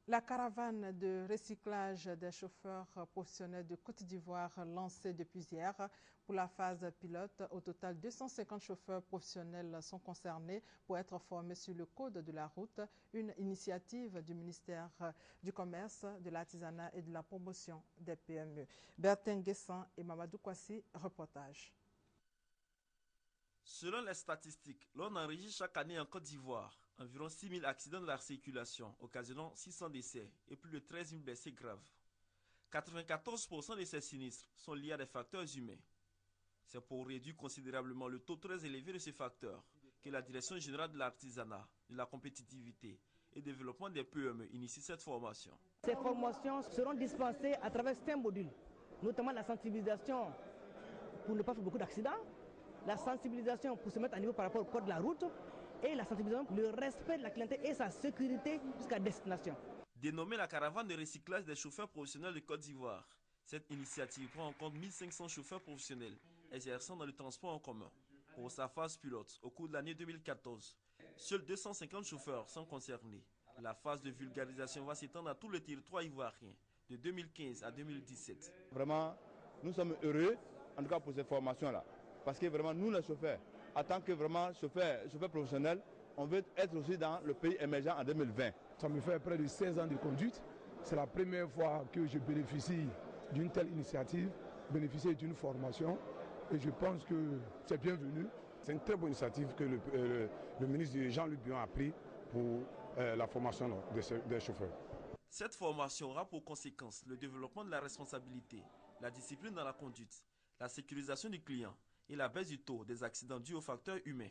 La caravane de recyclage des chauffeurs professionnels de Côte d'Ivoire lancée depuis hier pour la phase pilote. Au total, 250 chauffeurs professionnels sont concernés pour être formés sur le code de la route, une initiative du ministère du Commerce, de l'Artisanat et de la Promotion des PME. Bertin Guessan et Mamadou Kwasi, reportage. Selon les statistiques, l'on enregistre chaque année en Côte d'Ivoire environ 6 000 accidents de la circulation, occasionnant 600 décès et plus de 13 000 blessés graves. 94% de ces sinistres sont liés à des facteurs humains. C'est pour réduire considérablement le taux très élevé de ces facteurs que la Direction générale de l'artisanat, de la compétitivité et du développement des PME initie cette formation. Ces formations seront dispensées à travers 5 modules, notamment la sensibilisation pour ne pas faire beaucoup d'accidents, la sensibilisation pour se mettre à niveau par rapport au code de la route et la sensibilisation pour le respect de la clientèle et sa sécurité jusqu'à destination. Dénommée la caravane de recyclage des chauffeurs professionnels de Côte d'Ivoire, cette initiative prend en compte 1500 chauffeurs professionnels exerçant dans le transport en commun. Pour sa phase pilote, au cours de l'année 2014, seuls 250 chauffeurs sont concernés. La phase de vulgarisation va s'étendre à tout le territoire ivoirien, de 2015 à 2017. Vraiment, nous sommes heureux, en tout cas pour ces formations-là, parce que vraiment, nous les chauffeurs, en tant que vraiment chauffeurs professionnels, on veut être aussi dans le pays émergent en 2020. Ça me fait près de 16 ans de conduite. C'est la première fois que je bénéficie d'une telle initiative, bénéficier d'une formation. Et je pense que c'est bienvenu. C'est une très bonne initiative que le ministre Jean-Luc Bion a pris pour la formation des chauffeurs. Cette formation aura pour conséquence le développement de la responsabilité, la discipline dans la conduite, la sécurisation du client et la baisse du taux des accidents dus aux facteurs humains.